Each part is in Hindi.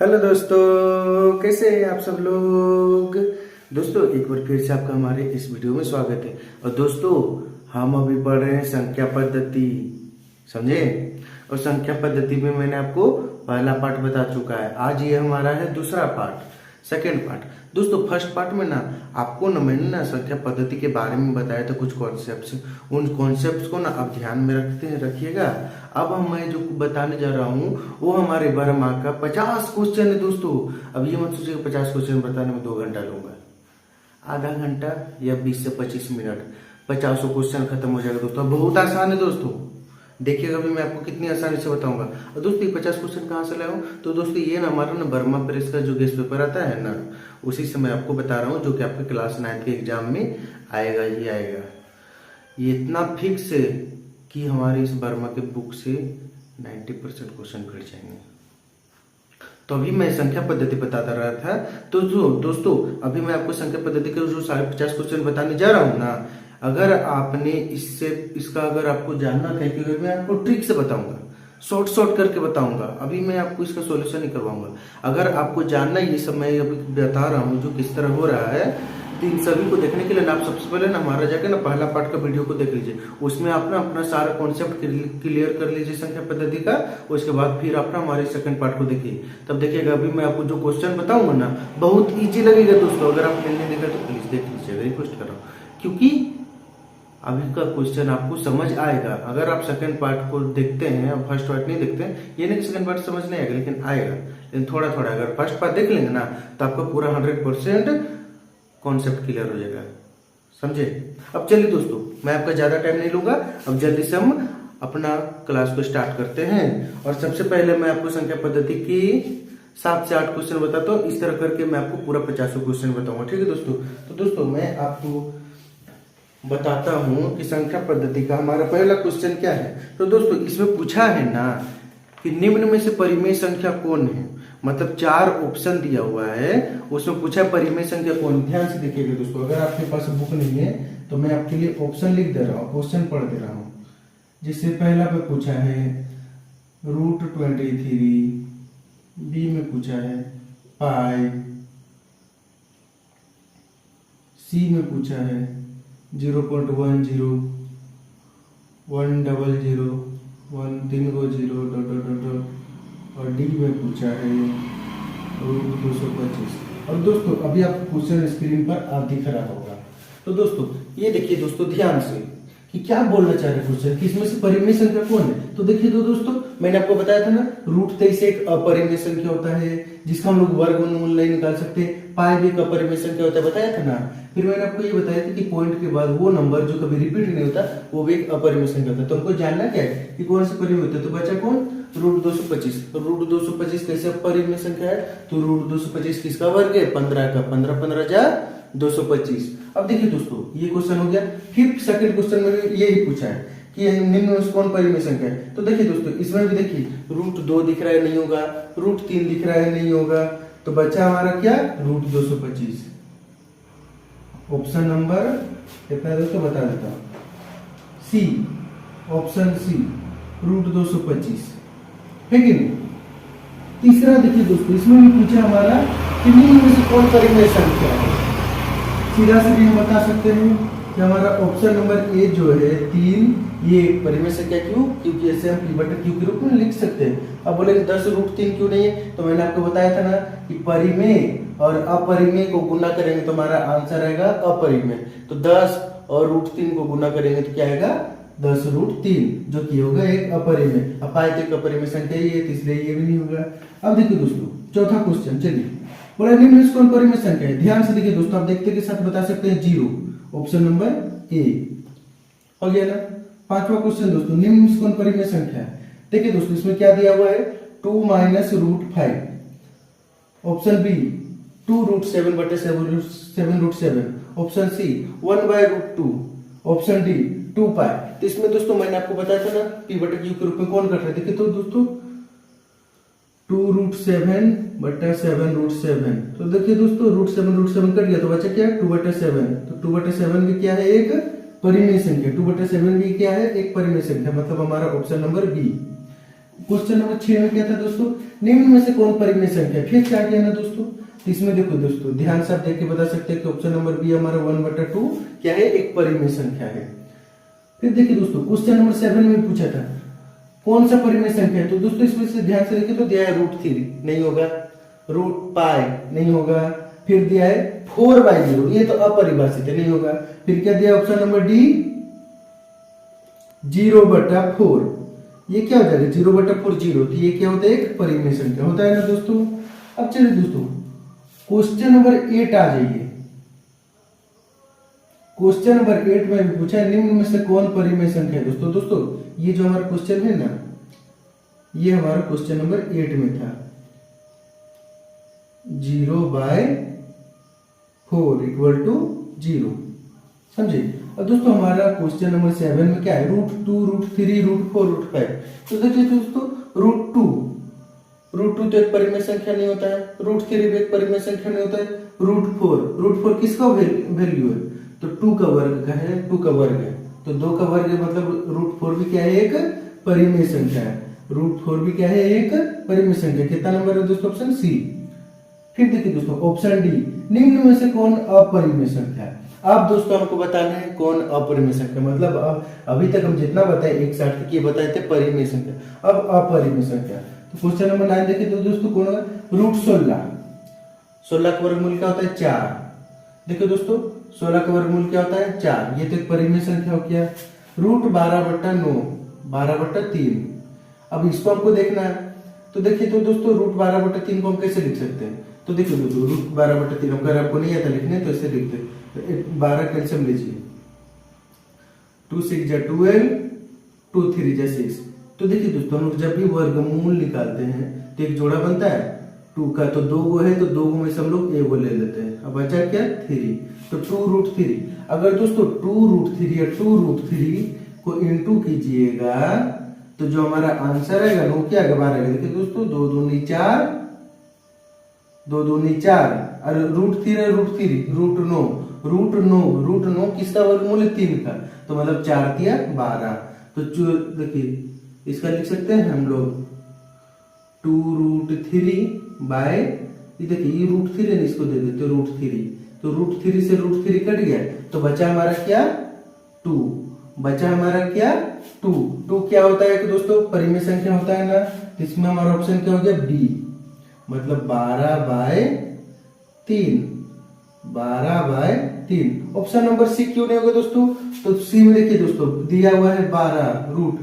हेलो दोस्तों, कैसे हैं आप सब लोग। दोस्तों एक बार फिर से आपका हमारे इस वीडियो में स्वागत है। और दोस्तों हम अभी पढ़ रहे हैं संख्या पद्धति, समझे। और संख्या पद्धति में मैंने आपको पहला पार्ट बता चुका है। आज ये हमारा है दूसरा पार्ट, सेकेंड पार्ट। दोस्तों फर्स्ट पार्ट में ना आपको ना मैंने ना संख्या पद्धति के बारे में बताया था कुछ कॉन्सेप्ट्स। उन कॉन्सेप्ट्स को ना आप ध्यान में रखिएगा। अब मैं जो बताने जा रहा हूँ वो हमारे 12 मार्क का 50 क्वेश्चन है। दोस्तों अब ये मत सोचिए 50 क्वेश्चन बताने में 2 घंटा लूंगा। आधा घंटा या 20 से 25 मिनट 50 क्वेश्चन खत्म हो जाएगा। दोस्तों बहुत आसान है। दोस्तों देखिएगा अभी मैं आपको कितनी आसानी से बताऊंगा। और दोस्तों ये 50 क्वेश्चन कहाँ से लाया हूँ, तो दोस्तों ये ना हमारा ना वर्मा प्रेस का जो गेस्ट पेपर आता है ना, उसी से मैं आपको बता रहा हूँ, जो कि आपके क्लास 9 के एग्जाम में आएगा ही आएगा। ये इतना फिक्स है कि हमारे इस वर्मा के बुक से 90% क्वेश्चन भिड़ जाएंगे। तो अभी मैं संख्या पद्धति बताता रहा था। तो जो दोस्तों अभी मैं आपको संख्या पद्धति के जो 50 क्वेश्चन बताने जा रहा हूँ ना, अगर आपने इसका अगर आपको जानना था, क्योंकि मैं आपको ट्रिक से बताऊंगा, शॉर्ट करके बताऊंगा। अभी मैं आपको इसका सॉल्यूशन नहीं करवाऊंगा। अगर आपको जानना ये सब मैं अभी बता रहा हूँ जो किस तरह हो रहा है, तो इन सभी को देखने के लिए ना आप सबसे पहले ना हमारा जाके ना पहला पार्ट का वीडियो को देख लीजिए। उसमें आप ना अपना सारा कॉन्सेप्ट क्लियर कर लीजिए संख्या पद्धति का। उसके बाद फिर आप ना हमारे सेकंड पार्ट को देखिए, तब देखिएगा अभी मैं आपको जो क्वेश्चन बताऊंगा ना बहुत ईजी लगेगा। दोस्तों अगर आप नहीं देखा तो प्लीज देख लीजिएगा, रिक्वेस्ट कर रहा हूँ, क्योंकि अभी का क्वेश्चन आपको समझ आएगा। अगर आप सेकंड पार्ट को देखते हैं और फर्स्ट पार्ट नहीं देखते हैं, ये नहीं कि सेकंड पार्ट समझ नहीं आएगा, लेकिन आएगा, लेकिन थोड़ा थोड़ा। अगर फर्स्ट पार्ट देख लेंगे ना तो आपका पूरा 100% कॉन्सेप्ट क्लियर हो जाएगा, समझे। अब चलिए दोस्तों मैं आपका ज्यादा टाइम नहीं लूंगा, अब जल्दी से हम अपना क्लास को स्टार्ट करते हैं। और सबसे पहले मैं आपको संख्या पद्धति की 7 से 8 क्वेश्चन बताता हूँ। इस तरह करके मैं आपको पूरा 50 क्वेश्चन बताऊंगा, ठीक है दोस्तों। तो दोस्तों मैं आपको बताता हूं कि संख्या पद्धति का हमारा पहला क्वेश्चन क्या है। तो दोस्तों इसमें पूछा है ना कि निम्न में से परिमेय संख्या कौन है। मतलब 4 ऑप्शन दिया हुआ है, उसमें पूछा है परिमेय संख्या कौन। ध्यान से देखिएगा दोस्तों, अगर आपके पास बुक नहीं है तो मैं आपके लिए ऑप्शन लिख दे रहा हूँ, क्वेश्चन पढ़ दे रहा हूँ। जिससे पहला पे पूछा है √23, बी में पूछा है पाई, सी में पूछा है 0.10, 100, 1 और डी में पूछा है √225। और दोस्तों अभी आपको क्वेश्चन स्क्रीन पर आप दिख रहा होगा। तो दोस्तों ये देखिए दोस्तों ध्यान से कि क्या बोलना चाह रहे क्वेश्चन कि इसमें से परिमेय संख्या कौन है। तो देखिए दोस्तों मैंने आपको बताया था ना √23 एक अपरिमेय संख्या होता है जिसका हम लोग वर्गमूल नहीं निकाल सकते। पाई भी एक अपरिमेय संख्या होता है, बताया था ना। फिर मैंने आपको ये बताया था कि पॉइंट के बाद वो नंबर जो कभी रिपीट नहीं होता वो भी एक अपरिमेय संख्या होता है। तो हमको जानना क्या है कि कौन सा परिमेय होता है। तो बचा कौन, √225। तो √225 कैसे अपरिमेय संख्या है, तो √225 किसका वर्ग है, 15 का। 15 15 जा 225। अब देखिए दोस्तों ये क्वेश्चन हो गया। फिर सेकंड क्वेश्चन में यही पूछा है कि निम्न में से कौन परिमेय संख्या है। तो देखिए दोस्तों इसमें भी देखिए √2 दिख रहा है, नहीं होगा। √3 दिख रहा है, नहीं होगा। तो बचा हमारा क्या, √225। ऑप्शन नंबर कितना दोस्तों बता देता हूं, सी, ऑप्शन सी √225 है कि नहीं। तीसरा देखिए दोस्तों इसमें भी पूछा हमारा कि निम्न में से कौन परिमेय संख्या है। सीधा सीधे हम बता सकते हैं कि हमारा ऑप्शन नंबर ए जो है 3 ये परिमेय संख्या। क्यों, क्योंकि ऐसे हम p बटे q के रूप में लिख सकते हैं। अब बोलेंगे 10√3 क्यों नहीं है, तो मैंने आपको बताया था ना कि परिमेय और अपरिमेय को गुना करेंगे तो हमारा आंसर आएगा अपरिमेय। तो 10 और √3 को गुना करेंगे तो क्या आएगा, 10√3, जो कि होगा एक अपरिमेय। अब पाए तो एक अपरिमेय संख्या ही है, इसलिए ये भी नहीं होगा। अब देखिए दोस्तों चौथा क्वेश्चन, चलिए बोला निम्न में से कौन परिमेय संख्या है। ध्यान से देखिए दोस्तों, आप देखते के साथ बता सकते हैं 0, ऑप्शन नंबर ए हो गया ना। पांचवा क्वेश्चन दोस्तों निम्न में से कौन परिमेय संख्या है। देखिए दोस्तों इसमें क्या दिया हुआ है, 2 - √5। ऑप्शन बी 2√7 बटे 7√7। Option C 1/√2। Option D 2 pi. तो इसमें दोस्तों मैंने आपको बताया था ना p बटे q के रूप में कौन कट रहा है। देखिए तो दोस्तों 2√7 बटे 7√7। तो देखिए दोस्तों √7 कट गया तो बचा क्या, 2/7। तो 2/7 भी क्या है, एक परिमेय संख्या। 2/7 भी क्या है, एक परिमेय संख्या। मतलब हमारा option number B question number 6 में क्या था दोस्तों, निम्न में से कौन परिमेय संख्या है। फिर क्या किया ना दोस्तों, तो इसमें देखो दोस्तों ध्यान से आप देख के बता सकते हैं कि ऑप्शन नंबर बी हमारा 1/2 क्या है, एक परिमेय संख्या है। फिर देखिए दोस्तों क्वेश्चन नंबर 7 में पूछा था कौन सा परिमेय संख्या है, तो दोस्तों इसमें से ध्यान से देखिए तो दिया है √3 नहीं होगा, √π नहीं होगा, फिर दिया है 4/0 ये तो अपरिभाषित है नहीं होगा, फिर क्या दिया ऑप्शन नंबर डी 0/4 ये क्या हो जाएगा 0/4 0, तो ये क्या होता है एक परिमेय संख्या होता है ना दोस्तों। अब चलिए दोस्तों क्वेश्चन नंबर 8 आ जाइए। क्वेश्चन नंबर 8 में भी पूछा है निम्न में से कौन परिमेय संख्या है। दोस्तों ये जो हमारा क्वेश्चन है ना, ये हमारा क्वेश्चन नंबर 8 में था 0/4 = 0, समझे। अब दोस्तों हमारा क्वेश्चन नंबर 7 में क्या है √2 √3 √4 √5। तो देखिए दोस्तों √2 तो एक परिमेय संख्या नहीं होता है, √3 भी एक परिमेय संख्या नहीं होता है, √4 किसका वैल्यू है, तो 2 का वर्ग का है, 2 का वर्ग है, तो 2 का वर्ग मतलब √4 भी क्या है एक परिमेय संख्या है, √4 भी क्या है एक परिमेय संख्या। कितना नंबर है दोस्तों, ऑप्शन सी। फिर देखिए दोस्तों ऑप्शन डी निम्न में से कौन अपरिमेय संख्या है। अब दोस्तों हमको बताना है कौन अपरिमेय संख्या, मतलब अभी तक हम जितना बताए एक साथ तक ये बताए थे परिमेय संख्या, अब अपरिमेय संख्या। तो क्वेश्चन नंबर 9 देखिए तो दोस्तों कौन होगा √16 का वर्गमूल क्या होता है 4। देखिए दोस्तों 16 का वर्गमूल क्या होता है 4, ये तो एक परिमेय संख्या हो गया। √12/9 12/3, अब इसको हमको देखना है, तो देखिए तो दोस्तों √12/3 को हम कैसे लिख सकते हैं, तो देखिए दोस्तों √12/3 अगर आपको नहीं आता लिखने तो ऐसे लिखते हैं, तो 12 कैल्शियम लीजिए, 2 6 जा 12 2 3 जा 6। तो देखिए दोस्तों हम जब भी वर्गमूल निकालते हैं तो एक जोड़ा बनता है 2 का, तो 2 गो है तो 2 गो में से हम लोग ए गो ले लेते हैं, अब बचा क्या 3, तो 2√3। अगर दोस्तों 2√3 या 2√3 को इंटू कीजिएगा तो जो हमारा आंसर आएगा वो क्या आएगा 12 आएगा। देखिए दोस्तों 2 दूनी 4 2 दूनी 4 और √3 √9 किसका वर्गमूल है 3 का, तो मतलब 4 दिया 12। तो देखिए इसका लिख सकते हैं हम लोग 2√3 बाय, ये देखिए ये √3 है, इसको दे देते √3, तो √3 से √3 कट गया तो बचा हमारा क्या 2, बचा हमारा क्या 2 क्या होता है कि दोस्तों परिमेय संख्या होता है ना, तो इसमें हमारा ऑप्शन क्या हो गया बी, मतलब 12/3 ऑप्शन नंबर सी क्यों नहीं होगा दोस्तों, तो सी में देखिए दोस्तों दिया हुआ है 12 रूट,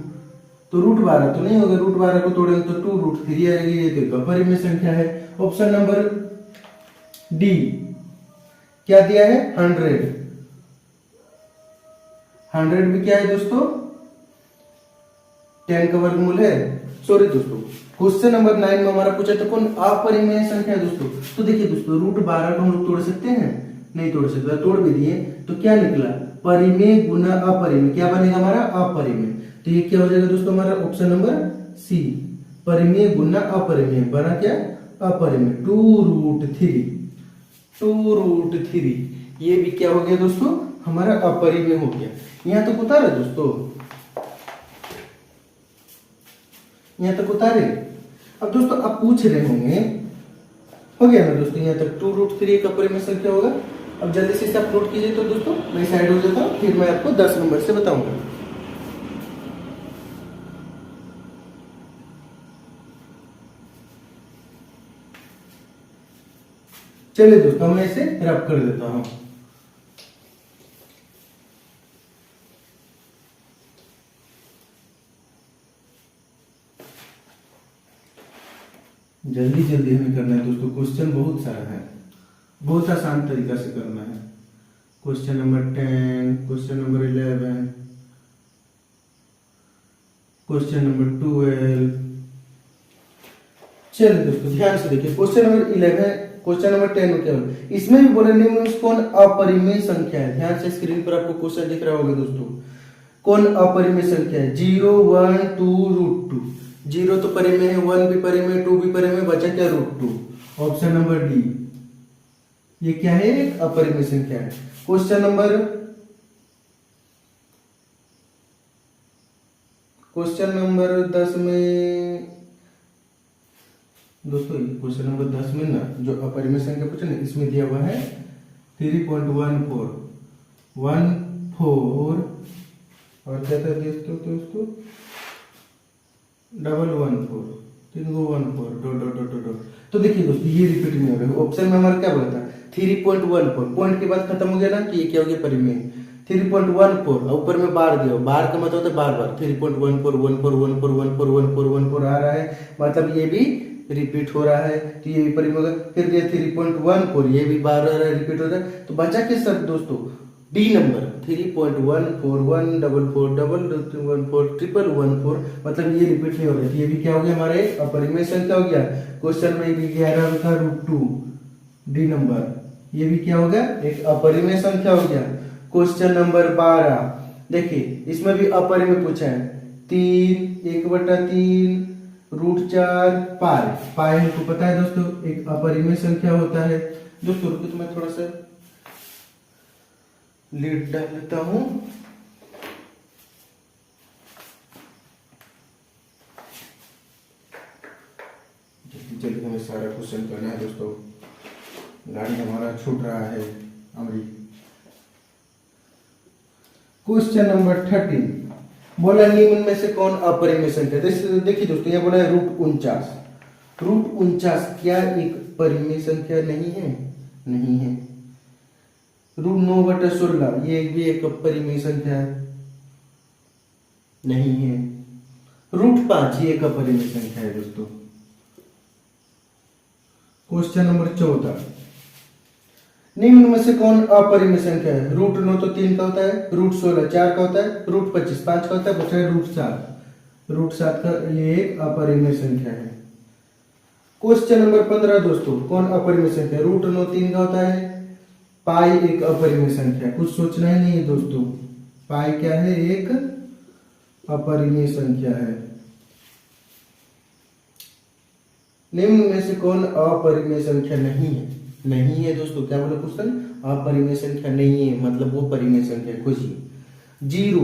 तो √12 तो नहीं होगा, √12 को तोड़ेंगे तो 2√3 आएगी, ये तो परिमेय संख्या है। ऑप्शन नंबर डी क्या दिया है 100 भी क्या है दोस्तों 10 का वर्गमूल है। सॉरी दोस्तों क्वेश्चन नंबर 9 में हमारा पूछा था कौन अपरिमेय संख्या है दोस्तों, तो देखिए दोस्तों √12 को हम लोग तोड़ सकते हैं, नहीं तोड़ सकते, तोड़ भी दिए तो क्या निकला परिमेय गुना अपरिमेय, क्या बनेगा हमारा अपरिमेय, तो ये क्या हो जाएगा दोस्तों हमारा ऑप्शन नंबर सी, परिमेय गुना अपरिमेय बना क्या अपरिमेय 2√3 ये भी क्या हो गया दोस्तों हमारा अपरिमेय हो गया। यहां तक उतारे दोस्तों, यहां तक उतारे। अब दोस्तों आप पूछ रहे होंगे हो गया ना दोस्तों, यहां तक 2√3 का परिमेय संख्या होगा। अब जल्दी से इसे आप नोट कीजिए, तो दोस्तों मैं साइड हो जाता हूं, फिर मैं आपको 10 नंबर से बताऊंगा। चलिए दोस्तों मैं इसे रब कर देता हूं। जल्दी जल्दी हमें करना है दोस्तों, क्वेश्चन बहुत सारा है, बहुत आसान तरीका से करना है। Question number 10, question number 11, question number 12। चलिए दोस्तों ध्यान से देखिए क्वेश्चन नंबर 11, क्वेश्चन नंबर 10 में क्या होगा, इसमें भी बोले निम्न में कौन अपरिमेय संख्या है। ध्यान से स्क्रीन पर आपको क्वेश्चन दिख रहा होगा दोस्तों, कौन अपरिमेय संख्या है 0 1 2 √2, 0 तो परिमेय है, 1 भी परिमेय, 2 भी परिमेय, बचा क्या √2, ऑप्शन नंबर डी ये क्या है एक अपरिमेय संख्या है। क्वेश्चन नंबर 10 में दोस्तों क्वेश्चन नंबर 10 में ना जो अपरिमेय संख्या पूछा ना इसमें दिया हुआ है 3.14 और क्या था दोस्तों 114 3 को 14 डॉट डॉट डॉट डॉट। तो देखिए दोस्तों ये रिपीट नहीं हो रहा है। ऑप्शन में हमारा क्या बोला था 3.14 पॉइंट के बाद खत्म हो गया ना कि ये क्या हो गया परिमेय 3.14 और ऊपर में बार दिया बार का मतलब होता है बार बार 3.14 आ रहा है मतलब ये भी रिपीट हो रहा है तो ये भी परिमेय होगा। फिर दिया 3.14 ये भी बार बार रिपीट हो रहा है तो बचा किस सब दोस्तों डी नंबर 3.14 मतलब ये रिपीट नहीं हो रहा है। ये भी क्या हो गया हमारे अपरिमेय संख्या हो गया। क्वेश्चन में भी 11 था √2 डी नंबर ये भी क्या हो गया एक अपरिमेय संख्या हो गया। क्वेश्चन नंबर 12 देखिए इसमें भी अपरिमेय पूछा है 3 √4 पाई हमको पता है दोस्तों एक अपरिमेय संख्या होता है। दोस्तों रुको तो मैं थोड़ा सा लीड डाल लेता हूं। जल्दी हमें सारा क्वेश्चन करना है दोस्तों गाड़ी हमारा छूट रहा है अमरी। क्वेश्चन नंबर 13 बोला निम्न में से कौन अपरिमेय संख्या देखिए दोस्तों ये बोला है √49 क्या एक परिमेय संख्या नहीं है नहीं है। √9/16 ये भी एक परिमेय संख्या है नहीं है। √5 ये एक अपरिमेय संख्या है दोस्तों। क्वेश्चन नंबर 14 निम्न में से कौन अपरिमेय संख्या है। √9 तो 3 का होता है √16 4 का होता है √25 5 का होता है बचा है √7 का ये एक अपरिमेय संख्या है। क्वेश्चन नंबर 15 दोस्तों कौन अपरिमेय संख्या √9 3 का होता है पाई एक अपरिमेय संख्या कुछ सोचना ही नहीं है दोस्तों पाई क्या है एक अपरिमेय संख्या है। निम्न में से कौन अपरिमेय संख्या नहीं है दोस्तों क्या बोला क्वेश्चन अपरिमेय संख्या नहीं है मतलब वो परिमेय संख्या खोजिए। 0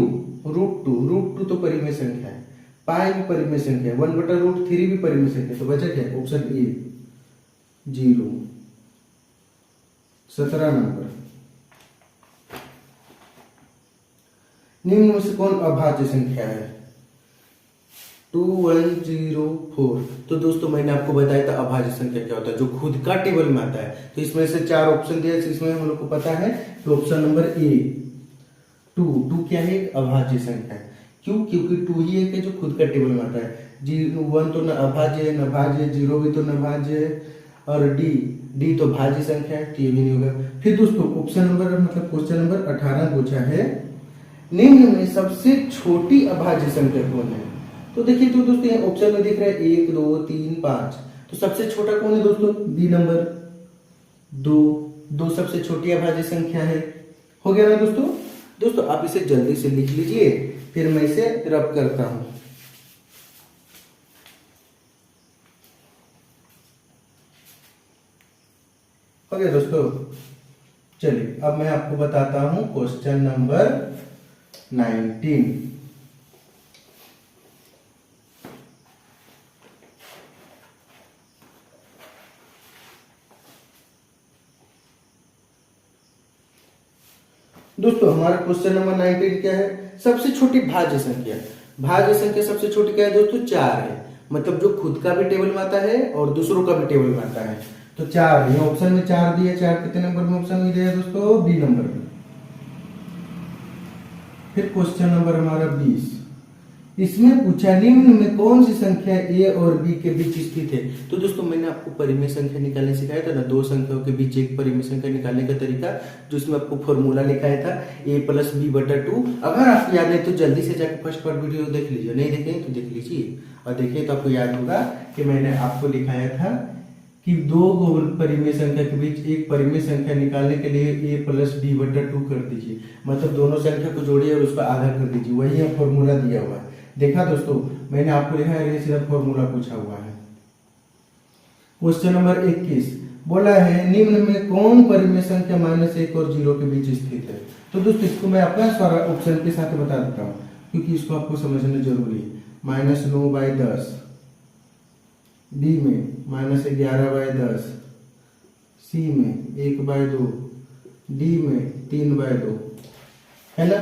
√2 तो परिमेय संख्या है पाई भी परिमेय संख्या है 1/√3 भी परिमेय संख्या तो बचा क्या ऑप्शन ए 0। 17 नंबर निम्न में से कौन अभाज्य संख्या है 2104। तो दोस्तों मैंने आपको बताया था अभाज्य संख्या क्या होता है जो खुद का टेबल में आता है। तो इसमें से 4 ऑप्शन दिया इसमें हम लोग को पता है तो ऑप्शन नंबर ए 2 क्या है अभाज्य संख्या है क्यों क्योंकि 2 ही है कि जो खुद का टेबल में आता है 1 तो न अभाज्य है न भाज्य 0 भी तो न भाज्य है और डी तो भाज्य संख्या है तो ये भी नहीं होगा। फिर दोस्तों ऑप्शन नंबर मतलब क्वेश्चन नंबर 18 पूछा है निम्न में सबसे छोटी अभाज्य संख्या कौन है। तो देखिए तो दोस्तों यहाँ ऑप्शन में दिख रहा है 1 2 3 5 तो सबसे छोटा कौन है दोस्तों बी नंबर 2 सबसे छोटी अभाज्य संख्या है हो गया ना दोस्तों आप इसे जल्दी से लिख लीजिए फिर मैं इसे रब करता हूं। हो गया दोस्तों चलिए अब मैं आपको बताता हूं क्वेश्चन नंबर 19। दोस्तों हमारा क्वेश्चन नंबर 19 क्या है सबसे छोटी भाज्य संख्या सबसे छोटी क्या है दोस्तों 4 है मतलब जो खुद का भी टेबल में आता है और दूसरों का भी टेबल में आता है तो 4 है ऑप्शन में 4 दिया 4 कितने नंबर में ऑप्शन में दिया दोस्तों बी नंबर में। फिर क्वेश्चन नंबर हमारा 20 इसमें पूछा निम्न में कौन सी संख्या ए और बी के बीच स्थित है। तो दोस्तों मैंने आपको परिमेय संख्या निकालने सिखाया था ना दो संख्याओं के बीच एक परिमेय संख्या निकालने का तरीका जिसमें आपको फॉर्मूला लिखाया था a+b/2। अगर आपको याद है तो जल्दी से जाकर फर्स्ट पार्ट वीडियो देख लीजिए नहीं देखे तो देख लीजिए और देखिए तो आपको याद होगा कि मैंने आपको लिखाया था कि दो परिमेय संख्या के बीच एक परिमेय संख्या निकालने के लिए a+b/2 कर दीजिए मतलब दोनों संख्या को जोड़िए और उसका आधा कर दीजिए वही यहाँ फॉर्मूला दिया हुआ है। देखा दोस्तों मैंने आपको लिखा है सीधा फॉर्मूला पूछा हुआ है। क्वेश्चन नंबर 21 बोला है निम्न में कौन परिमेय संख्या -1 और 0 के बीच स्थित है। तो दोस्तों इसको मैं अपना सारा ऑप्शन के साथ बता देता हूँ क्योंकि इसको आपको समझना जरूरी है। -9/10 बी में -11/10, सी में 1/2, डी में 3/2, है ना।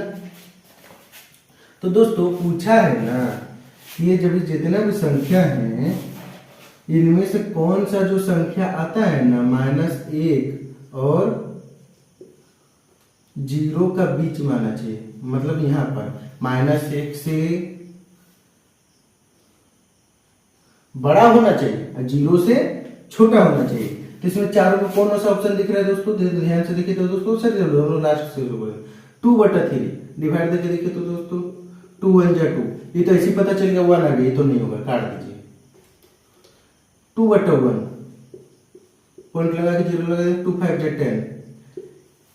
तो दोस्तों पूछा है ना, ये जब जितना भी संख्या है इनमें से कौन सा जो संख्या आता है ना -1 और 0 का बीच में आना चाहिए, मतलब यहां पर -1 से बड़ा होना चाहिए और 0 से छोटा होना चाहिए। तो इसमें चारों में कौन सा ऑप्शन दिख रहा है दोस्तों, ध्यान से देखिए तो दोस्तों, सर हम लोग लास्ट से 2/3 डिवाइड करके देखिए तो दोस्तों 2 1 जा 2, ये तो ऐसे ही पता चल गया 1 आ गया, ये तो नहीं होगा, काट दीजिए। 2/1 पॉइंट लगा के 0 लगा दे, 2 5 जा 10।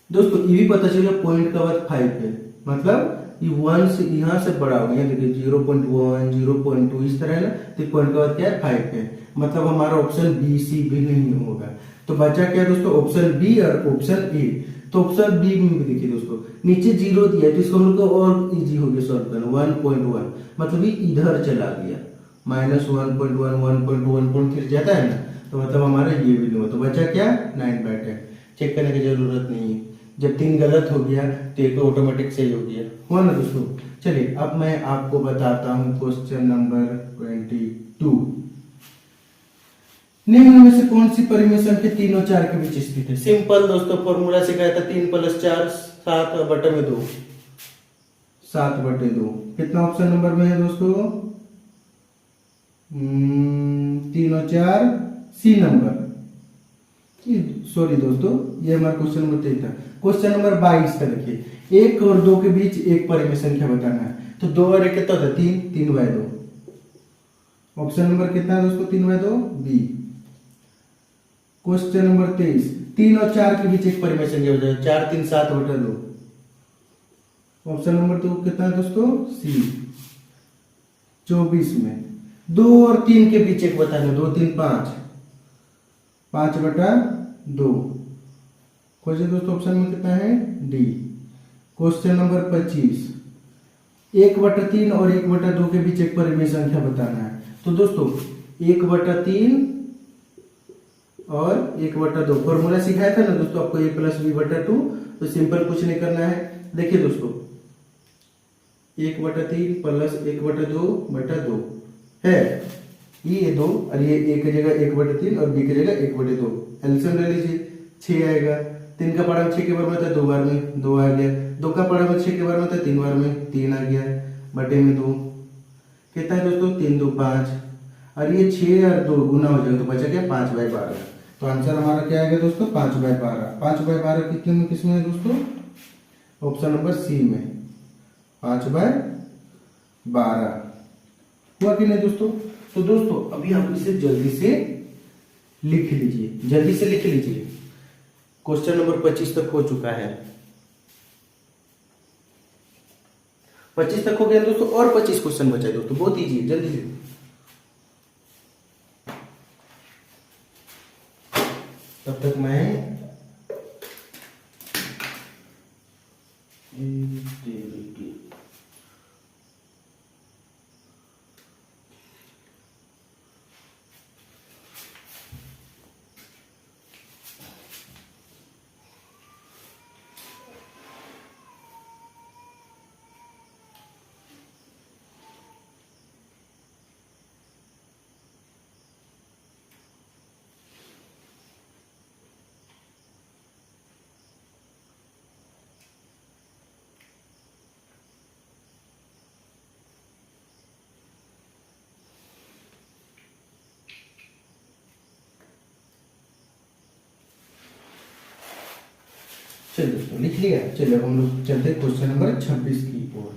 दोस्तों ये भी पता चल गया पॉइंट का बाद 5 है, मतलब ये 1 से यहां से बड़ा हो गया, देखिए 0.1 0.2 इस तरह है ना, तो पॉइंट का बाद क्या है 5 है, मतलब हमारा ऑप्शन बी सी भी नहीं होगा। तो बचा क्या दोस्तों, ऑप्शन बी और ऑप्शन ए। तो ऑप्शन बी में भी देखिए दोस्तों नीचे 0 दिया है, तो इसको हम लोग को और इजी हो गया सॉल्व करना। 1.1 मतलब ये इधर चला गया, -1.1 1.1.3 जाता है ना, तो मतलब हमारा ये भी नहीं हुआ। तो बचा क्या 9/10। चेक करने की जरूरत नहीं है, जब 3 गलत हो गया तो एक ऑटोमेटिक सही हो गया, हुआ ना दोस्तों। चलिए अब मैं आपको बताता हूं क्वेश्चन नंबर 22। निम्न में से कौन सी परिमेय संख्या 3 और 4 के बीच स्थित है। सिंपल दोस्तों, फॉर्मूला सिखाया था 3 + 4 7/2, 7/2। कितना ऑप्शन नंबर में है दोस्तों, 3 और 4 सी नंबर। सॉरी दोस्तों, ये हमारा क्वेश्चन नंबर 3 था। क्वेश्चन नंबर 22 का देखिए, 1 और 2 के बीच एक परिमेय संख्या बताना है। तो 2 और 1 कितना होता है 3, 3/2। ऑप्शन नंबर कितना है दोस्तों 3/2 बी। क्वेश्चन नंबर 23, 3 और 4 के बीच एक परिमेय संख्या बताना है। 4 3 7/2। ऑप्शन नंबर 2 कितना है दोस्तों सी। 24 में 2 और 3 के बीच एक बताना है। 2 3 5, 5/2। क्वेश्चन दोस्तों ऑप्शन में कितना है डी। क्वेश्चन नंबर 25, 1/3 और 1/2 के बीच एक परिमेय संख्या बताना है। तो दोस्तों 1/3 और 1/2 फॉर्मूला सिखाया था ना दोस्तों आपको, a + b/2। तो सिंपल कुछ नहीं करना है, देखिए दोस्तों 1/3 + 1/2/2 है, ये 2 और ये a की जगह 1/3 और b की जगह 1/2। एलसीएम ले लीजिए, 6 आएगा। 3 का पढ़ा में 6 के बार में होता है 2 बार में 2 आ गया। 2 का पढ़ा में 6 के बार में होता है 3 बार में 3 आ गया, बटे में 2। कितना है दोस्तों 3 2 5, और ये 6 और 2 गुना हो जाएगा तो बचा क्या 5/12। तो आंसर हमारा क्या आएगा दोस्तों 5/12। 5/12 किसमें है दोस्तों, ऑप्शन नंबर सी में 5/12। हुआ कि नहीं दोस्तों। तो दोस्तों अभी आप इसे जल्दी से लिख लीजिए, जल्दी से लिख लीजिए। क्वेश्चन नंबर 25 तक हो चुका है, 25 तक हो गया दोस्तों, और 25 क्वेश्चन बचा है दोस्तों, बहुत इजी है, जल्दी से। तब तक मैं चलिए दोस्तों लिख लिया। चलिए अब हम लोग चलते हैं क्वेश्चन नंबर 26 की ओर।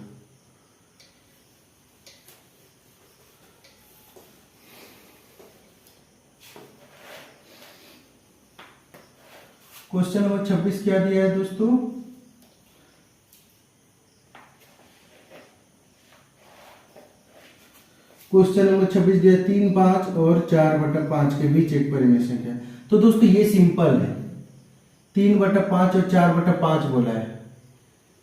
क्वेश्चन नंबर 26 क्या दिया है दोस्तों, क्वेश्चन नंबर 26 दिया 3 5 और 4/5 के बीच एक परिमेय संख्या। तो दोस्तों ये सिंपल है, 3/5 और 4/5 बोला है।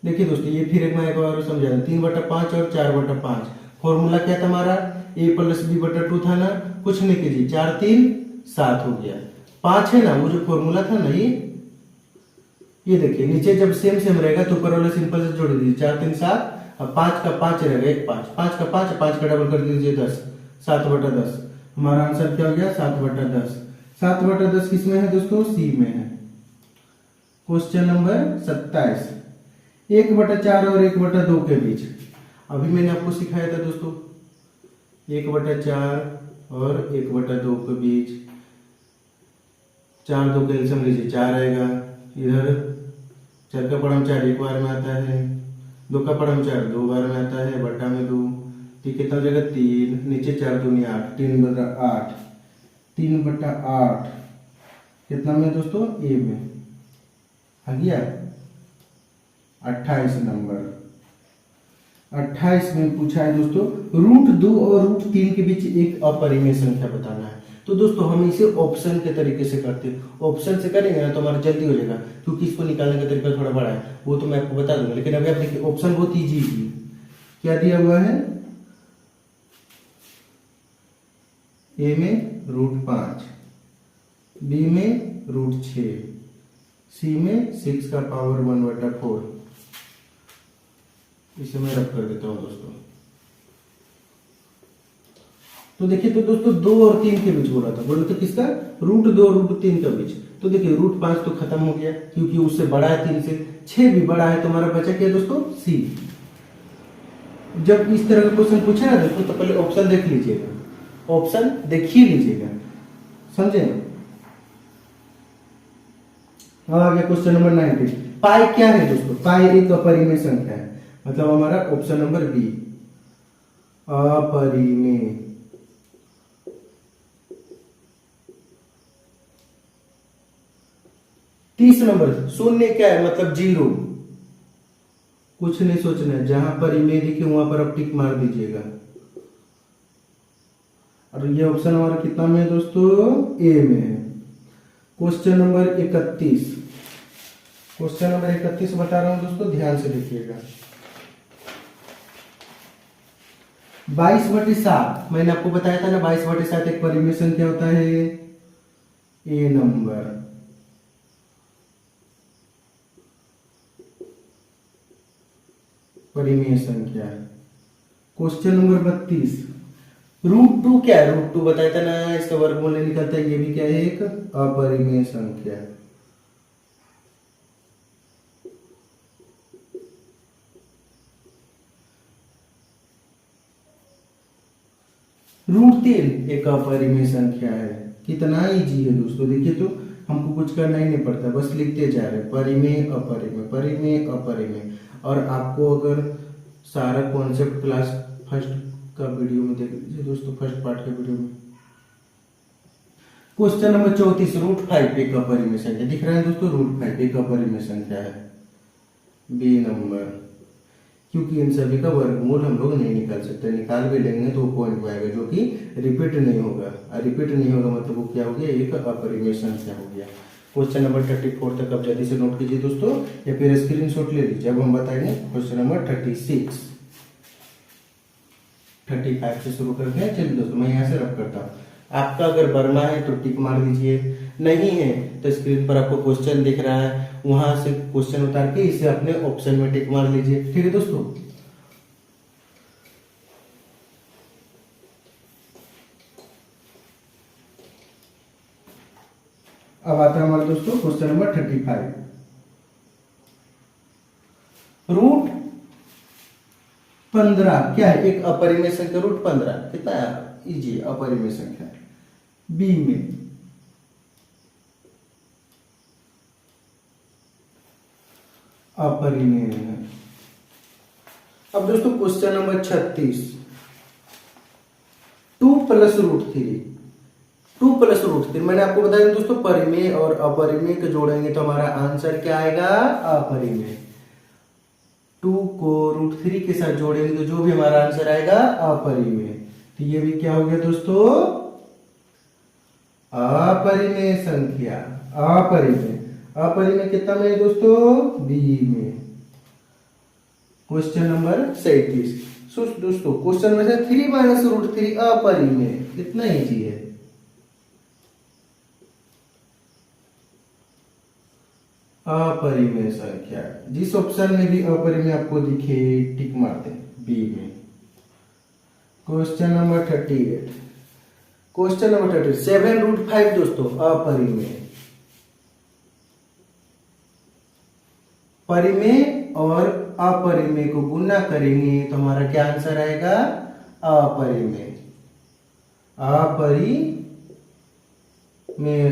देखिए दोस्तों ये फिर एक बार समझा दूं, 3/5 और 4/5 फॉर्मूला क्या था हमारा, a प्लस बी बटा 2 था ना, कुछ नहीं कीजिए, 4 3 7 हो गया। 5 है ना, वो जो फॉर्मूला था ना, ये देखिए नीचे जब सेम सेम रहेगा तो ऊपर वाला सिंपल से जोड़ दीजिए, 4 3 7, अब 5 का 5 रहेगा, 1 5, 5 का 5, 5 का डबल कर दीजिए 10, 7 बटा 10। हमारा आंसर क्या हो गया, 7 बटा 10। 7 बटा 10 किस में है दोस्तों, सी में है। क्वेश्चन नंबर 27, 1 बटा 4 और 1 बटा 2 के बीच। अभी मैंने आपको सिखाया था दोस्तों, 1 बटा 4 और 1 बटा 2 के बीच, 4 2 का एलसीएम लीजिए, 4 आएगा। इधर 4 का पढ़म 4 एक बार में आता है, 2 का पढ़म 4 दो बार में आता है, बटा में 2, तो कितना हो जाएगा 3, नीचे 4 दूनी 8, 3 बटा 8, 3 बटा 8 कितना में दोस्तों, ए में आ गया 28 नंबर। 28 में पूछा है दोस्तों, रूट 2 और रूट 3 के बीच एक अपरिमेय संख्या बताना है। तो दोस्तों हम इसे ऑप्शन के तरीके से करते हैं, ऑप्शन से करेंगे ना तो हमारा जल्दी हो जाएगा, क्योंकि इसको निकालने का तरीका थोड़ा बड़ा है, वो तो मैं आपको बता दूंगा। लेकिन अभी आप देखिए ऑप्शन बहुत ईजी है। क्या दिया हुआ है, ए में रूट 5, बी में रूट 6, सी में 6 का पावर 1 बटा 4। इसे मैं रख कर देता हूं दोस्तों। तो देखिए, तो दोस्तों 2 और 3 के बीच बोला था, बोला था किसका, रूट 2 और रूट 3 का बीच। तो देखिए रूट 5 तो खत्म हो गया, क्योंकि उससे बड़ा है 3 से, 6 भी बड़ा है, तो हमारा बचा क्या दोस्तों, सी। जब इस तरह का क्वेश्चन पूछा है दोस्तों, तो पहले ऑप्शन देख लीजिएगा, ऑप्शन देख ही लीजिएगा, समझे। अब आ गया क्वेश्चन नंबर 19। पाई क्या है दोस्तों, पाई एक अपरिमेय संख्या है, मतलब हमारा ऑप्शन नंबर बी अपरिमेय। तीस नंबर शून्य क्या है, मतलब 0, कुछ नहीं सोचना है, जहां पर इमेज दिखे वहां पर आप टिक मार दीजिएगा। और ये ऑप्शन हमारा कितना में है दोस्तों, ए में है। क्वेश्चन नंबर 31, क्वेश्चन नंबर 31 बता रहा हूं दोस्तों, ध्यान से देखिएगा। 22/7, मैंने आपको बताया था ना 22/7 एक परिमेय संख्या होता है, ए नंबर। परिमेय संख्या। क्वेश्चन नंबर 32, रूट 2 क्या है, रूट 2 बताया था ना, इसका वर्गमूल नहीं निकलता है, ये भी क्या है, एक अपरिमेय संख्या। रूट 3 एक अपरिमेय संख्या है। कितना इजी है दोस्तों, देखिए तो हमको कुछ करना ही नहीं पड़ता, बस लिखते जा रहे हैं, परिमेय अपरिमेय, परिमेय अपरिमेय। और आपको अगर सारा कॉन्सेप्ट क्लास फर्स्ट का वीडियो में देख लीजिए दोस्तों, फर्स्ट पार्ट के वीडियो में। क्वेश्चन नंबर 34, रूट 5 एक अपरिमेय संख्या, दिख रहा है दोस्तों, रूट 5 एक अपरिमेय संख्या है, बी नंबर। क्योंकि इन सभी का वर्गमूल हम लोग नहीं निकाल सकते, निकाल भी लेंगे तो पॉइंट आएगा, जो कि रिपीट नहीं होगा, रिपीट नहीं होगा मतलब वो क्या हो गया, एक अपरिमेय संख्या हो गया। क्वेश्चन नंबर 34 तक आप जल्दी से नोट कीजिए दोस्तों, या फिर स्क्रीनशॉट ले लीजिए। अब हम बताएंगे क्वेश्चन नंबर 36, 35 से शुरू करते हैं। चलिए दोस्तों मैं यहाँ से रब करता हूँ, आपका अगर बर्मा है तो टिक मार दीजिए, नहीं है तो स्क्रीन पर आपको क्वेश्चन दिख रहा है, वहां से क्वेश्चन उतार के इसे अपने ऑप्शन में टिक मार लीजिए, ठीक है दोस्तों। अब आता है हमारा दोस्तों क्वेश्चन नंबर 35, रूट 15 क्या है, एक अपरिमेय संख्या, रूट 15 कितना है, इजी अपरिमेय संख्या, बी में। अपरिमेय है। अब दोस्तों question number 36, 2 plus root 3, 2 plus root 3, मैंने आपको बताया दोस्तों परिमेय और अपरिमेय को जोड़ेंगे तो हमारा आंसर क्या आएगा, अपरिमेय। 2 को रूट 3 के साथ जोड़ेंगे तो जो भी हमारा आंसर आएगा अपरिमेय। तो ये भी क्या हो गया दोस्तों, अपरिमेय संख्या, अपरिमेय। अपरिमेय कितना में है दोस्तों, बी में। क्वेश्चन नंबर 37, दोस्तों क्वेश्चन में से 3 - √3 अपरिमेय, कितना इजी है। अपरिमेय संख्या, जिस ऑप्शन में भी अपरिमेय आपको दिखे टिक मारते हैं बी में। क्वेश्चन नंबर 38, क्वेश्चन नंबर 38 7√5 दोस्तों अपरिमेय। परिमेय और अपरिमेय को गुना करेंगे तो हमारा क्या आंसर आएगा, अपरिमेय। अपरिमेय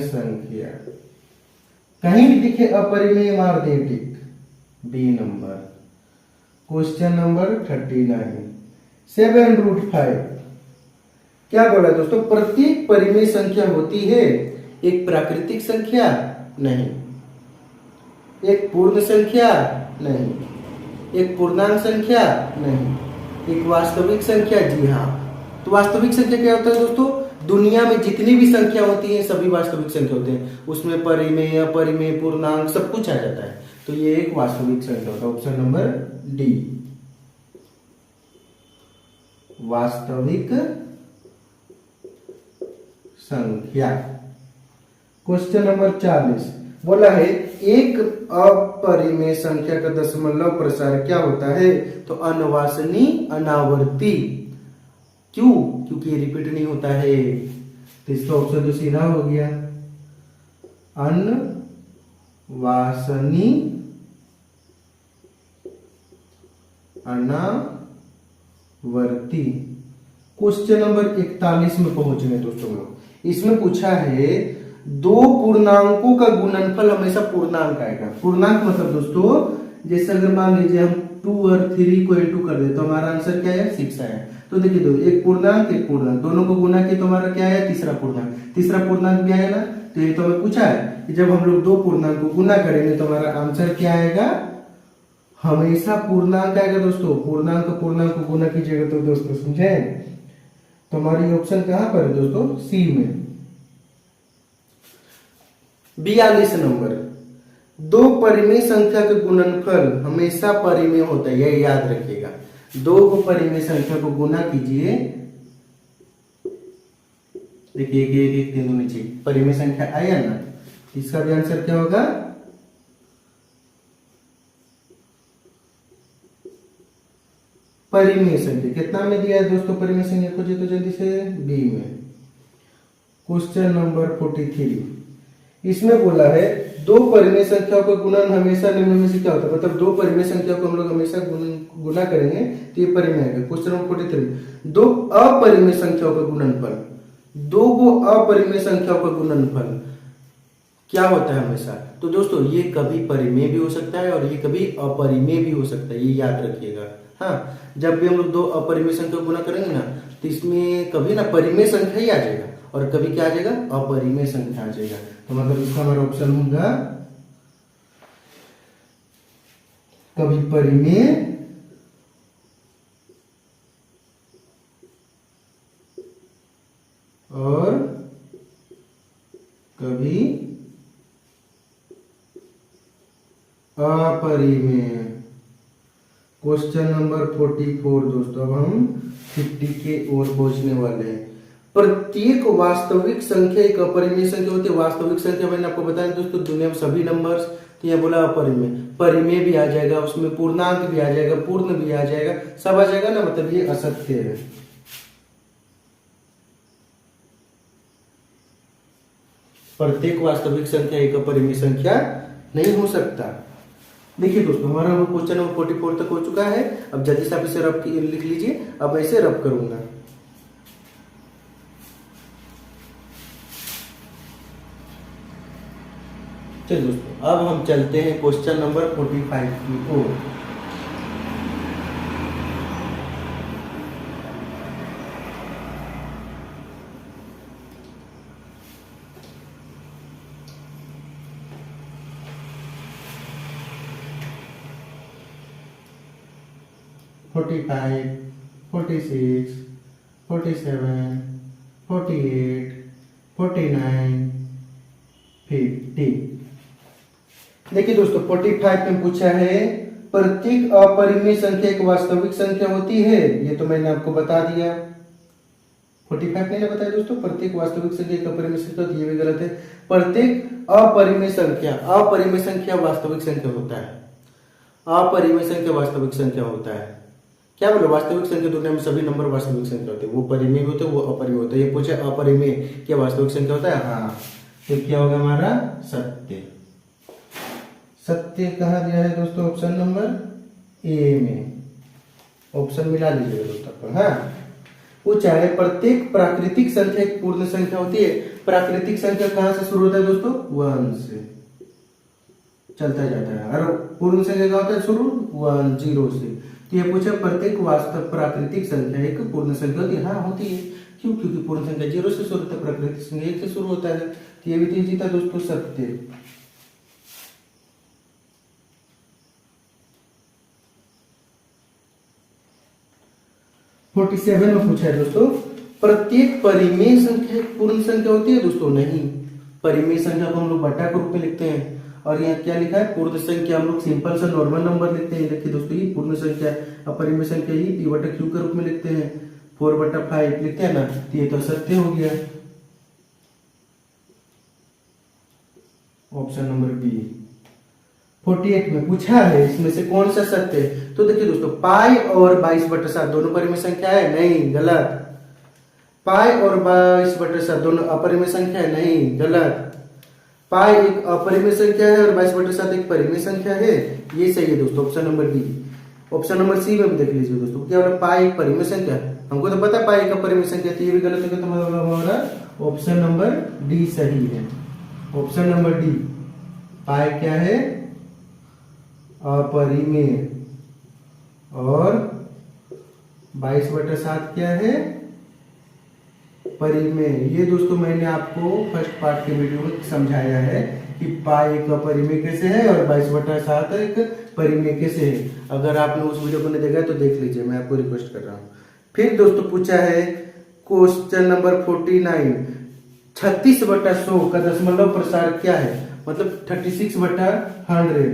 संख्या, कहीं भी दिखे अपरिमेय मार दे टिक, बी नंबर। क्वेश्चन नंबर 39 7√5 क्या बोला दोस्तों, प्रत्येक परिमेय संख्या होती है एक प्राकृतिक संख्या, नहीं। एक पूर्ण संख्या, नहीं। एक पूर्णांक संख्या, नहीं। एक वास्तविक संख्या, जी हाँ। तो वास्तविक संख्या क्या होता है दोस्तों, दुनिया में जितनी भी संख्या होती है सभी वास्तविक संख्या होते हैं, उसमें परिमेय अपरिमेय पूर्णांक सब कुछ आ जाता है, तो ये एक वास्तविक संख्या होता है। ऑप्शन नंबर डी, वास्तविक संख्या। क्वेश्चन नंबर 40 बोला है एक अपरिमेय संख्या का दशमलव प्रसार क्या होता है, तो अनवासनीय अनावर्ती। क्यों, क्योंकि ये रिपीट नहीं होता है, तो इसका ऑप्शन तो सीधा हो गया, अनवासनीय अनावर्ती। क्वेश्चन नंबर 41 में पहुंच गए दोस्तों लोग। इसमें पूछा है दो पूर्णांकों का गुणनफल हमेशा पूर्णांक आएगा। पूर्णांक मतलब दोस्तों, जैसे अगर मान लीजिए हम 2 और 3 को इंटू कर दे तो हमारा आंसर क्या है, 6 आया। तो देखिए दो, एक पूर्णांक दोनों को गुना किया तो हमारा क्या है, तीसरा पूर्णांक भी आया ना। तो ये तो हमें पूछा है कि जब हम लोग दो पूर्णांक को गुना करेंगे तो हमारा आंसर क्या आएगा, हमेशा पूर्णांक आएगा दोस्तों। पूर्णांक को गुना कीजिएगा तो दोस्तों, समझे। तो हमारी ऑप्शन कहां पर है दोस्तों, सी में। 42 नंबर, दो परिमेय संख्या का गुणनफल हमेशा परिमेय होता है, यह याद रखिएगा। दो को परिमेय संख्या को गुना कीजिए, देखिए 1 1 1 3 नीचे परिमेय संख्या आया ना, इसका भी आंसर क्या होगा, परिमेय संख्या। कितना में दिया है दोस्तों परिमेय संख्या, खोजिए तो जल्दी से, बी में। क्वेश्चन नंबर 43 इसमें बोला है दो परिमेय संख्याओं का गुणन हमेशा निम्न में से क्या होता है, मतलब दो परिमेय संख्याओं को हम लोग हमेशा गुना करेंगे तो ये परिमेय आएगा। क्वेश्चन नंबर 43 दो अपरिमेय संख्याओं का गुणनफल, दो को अपरिमेय संख्याओं का गुणनफल क्या होता है हमेशा, तो दोस्तों ये कभी परिमेय भी हो सकता है और ये कभी अपरिमेय भी हो सकता है, ये याद रखिएगा। हाँ, जब भी हम लोग दो अपरिमेय संख्या गुना करेंगे ना तो इसमें कभी ना परिमेय संख्या ही आ जाएगा और कभी क्या आ जाएगा, अपरिमेय संख्या आ जाएगा। तो मतलब इसका हमारा ऑप्शन होगा कभी परिमेय और कभी अपरिमेय। क्वेश्चन नंबर 44 दोस्तों, अब हम 50 के ओर पहुंचने वाले हैं। प्रत्येक वास्तविक संख्या एक अपरिमेय संख्या होती है। वास्तविक संख्या मैंने आपको बताया दोस्तों, दुनिया में सभी नंबर्स, तो यह बोला अपरिमेय, परिमेय भी आ जाएगा, उसमें पूर्णांक भी आ जाएगा, पूर्ण भी आ जाएगा, सब आ जाएगा ना, मतलब ये असत्य है। प्रत्येक वास्तविक संख्या एक अपरिमेय संख्या नहीं हो सकता। देखिए दोस्तों, हमारा क्वेश्चन नंबर 44 तक हो चुका है। अब जल्दी से आप इसे रब लिख लीजिए। अब मैं इसे रब करूंगा। चलिए दोस्तों, अब हम चलते हैं क्वेश्चन नंबर 45 की ओर। फोर्टी 46, 47, 48, 49, 50। देखिए दोस्तों, 45 में पूछा है प्रत्येक अपरिमेय संख्या एक वास्तविक संख्या होती है, ये तो मैंने आपको बता दिया। 45 नहीं बताया दोस्तों, प्रत्येक वास्तविक संख्या एक अपरिमेय संख्या होती है, ये भी गलत है। प्रत्येक अपरिमेय संख्या वास्तविक संख्या होता है। अपरिमेय संख्या वास्तविक संख्या होता है। क्या बोलो, वास्तविक संख्या दुनिया में सभी नंबर वास्तविक संख्या होते हैं, वो परिमेय होते हैं, वो अपरिमेय होते हैं। ये पूछे अपरिमेय क्या वास्तविक संख्या होता है? हाँ, तो क्या होगा हमारा? सत्य। सत्य कहाँ दिया है दोस्तों? ऑप्शन नंबर ए में। ऑप्शन मिला लीजिएगा दोस्तों। हाँ, पूछा है प्रत्येक प्राकृतिक संख्या एक पूर्ण संख्या होती है। प्राकृतिक संख्या कहाँ से शुरू होता है दोस्तों? 1 से चलता जाता है। और पूर्ण संख्या का होता है शुरू 1 0 से। तो ये पूछा प्रत्येक वास्तव प्राकृतिक संख्या एक पूर्ण संख्या होती है। हाँ, होती है। क्यों? क्योंकि पूर्ण संख्या 0 से शुरू होता है, प्राकृतिक संख्या 1 से शुरू होता है। तो ये भी तो जीता दोस्तों, सत्य। फोर्टी 47 में पूछा है दोस्तों, प्रत्येक परिमेय संख्या एक पूर्ण संख्या होती है दोस्तों? नहीं, परिमेय संख्या को हम लोग बटा के रूप में लिखते हैं। और यहाँ क्या लिखा है? पूर्ण संख्या हम लोग सिंपल सा नॉर्मल नंबर लिखते हैं। देखिए दोस्तों, ये पूर्ण संख्या अपरिमेय संख्या ही पी बटा क्यू के रूप में लिखते हैं, 4/5 लिखते हैं ना। तो ये तो सत्य हो गया, ऑप्शन नंबर बी। 48 में पूछा है इसमें से कौन सा सत्य है? तो देखिए दोस्तों, पाई और 22/7 दोनों परिमेय संख्या है? नहीं, गलत। पाई और 22/7 दोनों अपरिमेय संख्या है? नहीं, गलत। पाई एक अपरिमेय संख्या है और 22/7 एक परिमेय संख्या है, ये सही है दोस्तों, option number D. Option number C में भी देख लीजिए दोस्तों, क्या बोला? पाई एक परिमेय संख्या, हमको तो पता है पाई एक परिमेय संख्या, तो ये भी गलत है। तो हमारा ऑप्शन नंबर डी सही है, ऑप्शन नंबर डी। पाई क्या है? अपरिमेय। और 22/7 क्या है? परिमेय। ये दोस्तों मैंने आपको फर्स्ट पार्ट के वीडियो में समझाया है कि पाई एक अपरिमेय कैसे है और 22/7 एक परिमेय कैसे है। अगर आपने उस वीडियो को नहीं देखा तो देख लीजिए, मैं आपको रिक्वेस्ट कर रहा हूँ। फिर दोस्तों पूछा है क्वेश्चन नंबर 49, 36/100 का दशमलव प्रसार क्या है? मतलब 36/100,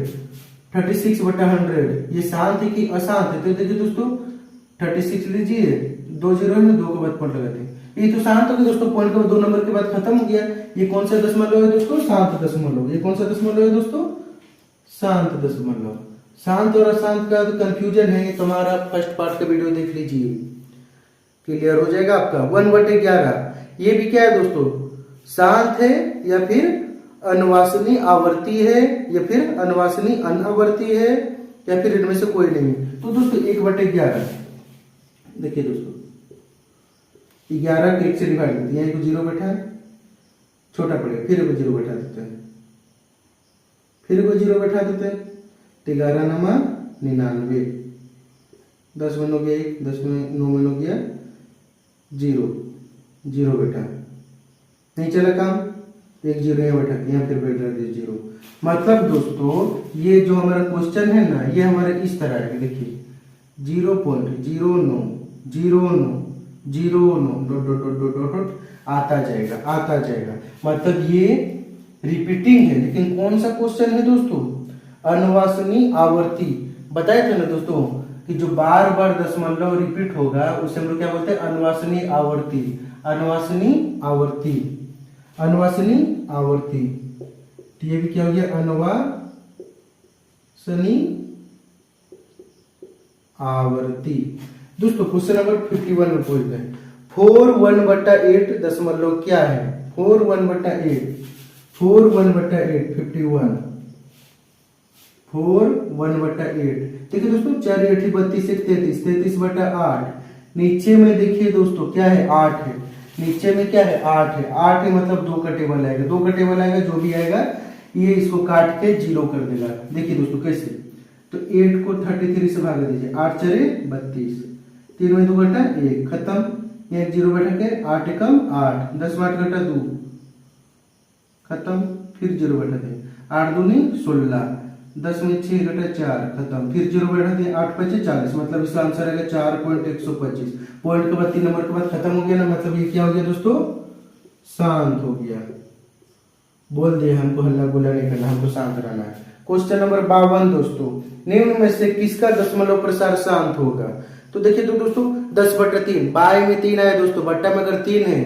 36/100 ये शांत है कि अशांत है? तो देखिए दोस्तों, 36 लीजिए, 2 0 में 2 के बाद पॉइंट लगाते हैं, ये तो शांत हो गया दोस्तों, पॉइंट का 2 नंबर के बाद खत्म हो गया। ये कौन सा दशमलव है दोस्तों? शांत दशमलव। ये कौन सा दशमलव है दोस्तों? शांत दशमलव। शांत और अशांत का कंफ्यूजन है, तुम्हारा फर्स्ट पार्ट का वीडियो देख लीजिए, क्लियर हो जाएगा आपका। 1/11 ये भी क्या है दोस्तों? शांत है या फिर अनवासनी आवर्ती है या फिर अनवासनी अनावर्ती है या फिर इनमें से कोई नहीं। तो दोस्तों 1/11 देखिए दोस्तों, 11 को 1 से डिवाइड करते हैं, 0 बैठा है, छोटा पड़ेगा, फिर 0 बैठा देते हैं, फिर 0 बैठा देते हैं, तो 11 नमा 99, 10 में 9 गया 1, 10 में 9 में 9 गया 0 बैठा, नहीं चला काम, 1 0 यहाँ बैठा, यहाँ फिर बैठ रहा 0। मतलब दोस्तों ये जो हमारा क्वेश्चन है ना, ये हमारा इस तरह है, देखिए 0.09 dot dot dot dot dot आता जाएगा। मतलब ये रिपीटिंग है, लेकिन कौन सा क्वेश्चन है दोस्तों? अनवासनी आवर्ती। बताए थे ना दोस्तों कि जो बार बार दशमलव रिपीट होगा उसे हम लोग क्या बोलते हैं? अनवासनी आवर्ती। तो ये भी क्या हो गया? अनवासनी आवर्ती। दोस्तों क्वेश्चन नंबर 51 में पूछते हैं 4/1/8 दशमलव क्या है? 4/1/8 51 4/1/8। देखिए दोस्तों 4 8 32 33 33/8। नीचे में देखिए दोस्तों क्या है? 8 है, नीचे में क्या है? 8 है। 8 है मतलब 2 का टेबल आएगा, 2 का टेबल आएगा, जो भी आएगा ये इसको काट के 0 कर देगा। देखिए दोस्तों कैसे, तो 8 को 33 से भाग दीजिए, 8 4 32, 3 में 2 घटा 1, खत्म। यहाँ 0 बैठा के 8 एकम 8, 10 में 8 घटा 2, खत्म। फिर 0 बैठा दे, 8 दूनी 16, 10 में 6 घटा 4, खत्म। फिर 0 बैठा दे, 8 5 40, मतलब इसका आंसर आएगा 4.125। पॉइंट के बाद 3 नंबर के बाद खत्म हो गया ना, मतलब ये क्या हो गया दोस्तों? शांत हो गया। बोल दिए हमको हल्ला गुल्ला नहीं करना, हमको शांत रहना है। क्वेश्चन नंबर 52 दोस्तों, निम्न में से किसका दशमलव प्रसार शांत होगा? तो देखिए तो दोस्तों 10/3, बाय में 3 आया दोस्तों, बट्टा में अगर 3 है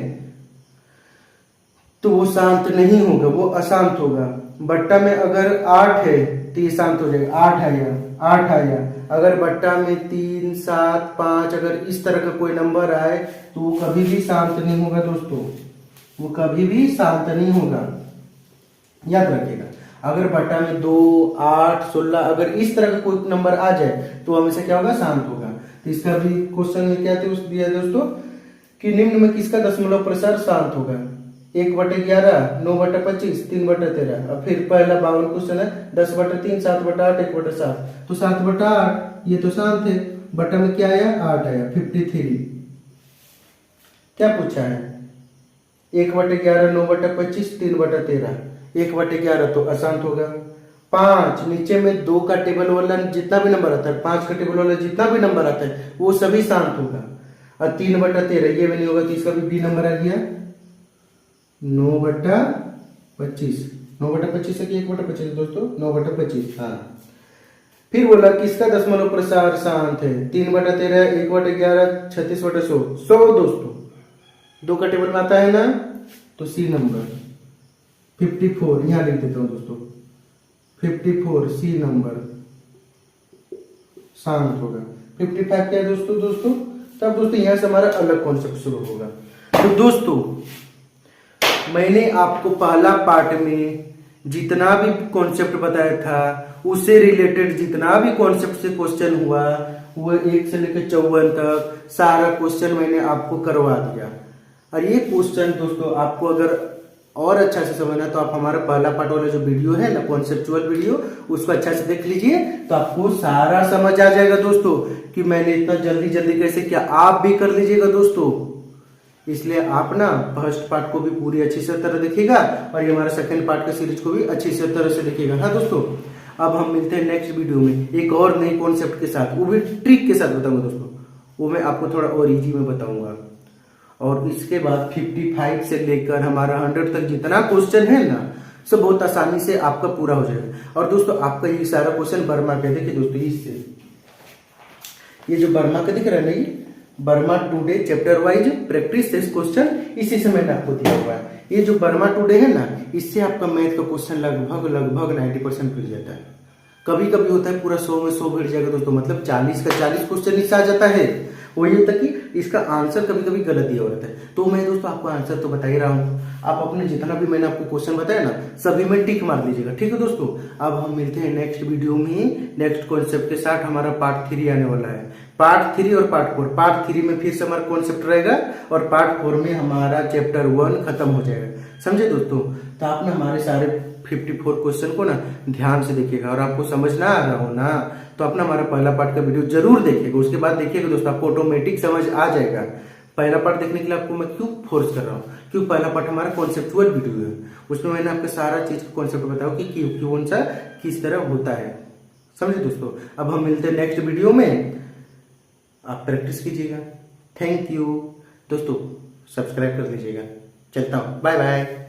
तो वो शांत नहीं होगा, वो अशांत होगा। बट्टा में अगर 8 है तो ये शांत हो जाएगा, 8 आया। अगर बट्टा में 3, 7, 5 अगर इस तरह का कोई नंबर आए तो वो कभी भी शांत नहीं होगा दोस्तों, वो कभी भी शांत नहीं होगा, याद रखिएगा। अगर बट्टा में 2, 8, 16 अगर इस तरह का कोई नंबर आ जाए तो हमेशा क्या होगा? शांत होगा। तो इसका भी क्वेश्चन में क्या दिया दोस्तों कि निम्न में किसका दशमलव प्रसार शांत होगा? 1/11, 9/25, 3/13। अब फिर पहला 52 क्वेश्चन है 10/3, 7/8, 1/7। तो 7/8 ये तो शांत है। बट्टा में क्या आया? 8 आया, 53। क्या पूछा है? 1/11, 9/25, 3/13। 1/11 तो अशांत होगा। 5 नीचे में 2 का टेबल वाला जितना भी नंबर आता है, 5 का टेबल वाला जितना भी नंबर आता है वो सभी शांत होगा। और 3/13 ये भी नहीं होगा, तो इसका भी बी नंबर आ गया 9/25। 9/25 है कि 1/25 दोस्तों? 9/25। हाँ, फिर बोला किसका दशमलव प्रसार शांत है? 3/13, 1/11, 36/100। 100 दोस्तों 2 का टेबल में आता है ना, तो सी नंबर 54 यहां लिख देता हूं दोस्तों, 54 सी नंबर शांत होगा। 55 क्या है दोस्तों? तब दोस्तों यहां से हमारा अलग कॉन्सेप्ट शुरू होगा। तो दोस्तों मैंने आपको पहला पार्ट में जितना भी कॉन्सेप्ट बताया था उससे रिलेटेड जितना भी कॉन्सेप्ट से क्वेश्चन हुआ वो 1 से लेकर 54 तक सारा क्वेश्चन मैंने आपको करवा दिया। और ये क्वेश्चन दोस्तों आपको अगर और अच्छा से समझना तो आप हमारा पहला पार्ट वाला जो वीडियो है ना, कॉन्सेप्चुअल वीडियो, उसको अच्छा से देख लीजिए तो आपको सारा समझ आ जाएगा दोस्तों कि मैंने इतना जल्दी कैसे किया। आप भी कर लीजिएगा दोस्तों, इसलिए आप ना फर्स्ट पार्ट को भी पूरी अच्छी से तरह देखिएगा और ये हमारा सेकंड पार्ट का सीरीज को भी अच्छी से तरह से देखिएगा। हाँ दोस्तों, अब हम मिलते हैं नेक्स्ट वीडियो में एक और नई कॉन्सेप्ट के साथ, वो भी ट्रिक के साथ बताऊंगा दोस्तों, वो मैं आपको थोड़ा और इजी में बताऊंगा। और इसके बाद 55 से लेकर हमारा 100 तक जितना क्वेश्चन है ना सब बहुत आसानी से आपका पूरा हो जाएगा। और दोस्तों आपका ये सारा क्वेश्चन बर्मा का, देखिए दोस्तों इससे ये जो बर्मा का दिख रहा है ना, ये बर्मा today chapter wise practice test question इसी से मैंने आपको दिया हुआ है। ये जो बर्मा टुडे है ना, इससे आपका मैथ का क्वेश्चन लगभग 90% भिड़ जाता है। कभी कभी होता है पूरा 100 में 100 भिड़ जाएगा दोस्तों, मतलब 40 का 40 क्वेश्चन इससे आ जाता है। वही होता है कि इसका आंसर कभी कभी गलत दिया होता है। तो मैं दोस्तों आपको आंसर तो बता ही रहा हूँ, आप अपने जितना भी मैंने आपको क्वेश्चन बताया ना सभी में टिक मार लीजिएगा, ठीक है दोस्तों। अब हम मिलते हैं नेक्स्ट वीडियो में नेक्स्ट कॉन्सेप्ट के साथ। हमारा पार्ट 3 आने वाला है, पार्ट 3 और पार्ट 4। पार्ट 3 में फिर से हमारा कॉन्सेप्ट रहेगा और पार्ट 4 में हमारा चैप्टर 1 खत्म हो जाएगा, समझे दोस्तों। तो आप ना हमारे सारे 54 क्वेश्चन को ना ध्यान से देखिएगा और आपको समझ ना आ रहा हो ना तो अपना हमारा पहला पार्ट का वीडियो जरूर देखिएगा। उसके बाद देखिएगा दोस्तों आपको ऑटोमेटिक समझ आ जाएगा। पहला पार्ट देखने के लिए आपको मैं क्यों फोर्स कर रहा हूँ, क्योंकि पहला पार्ट हमारा कॉन्सेप्चुअल वीडियो है, उसमें मैंने आपको सारा चीज का कॉन्सेप्ट बताया कि कौन सा किस तरह होता है, समझे दोस्तों। अब हम मिलते हैं नेक्स्ट वीडियो में, आप प्रैक्टिस कीजिएगा। थैंक यू दोस्तों, सब्सक्राइब कर लीजिएगा। चलता हूँ, बाय बाय।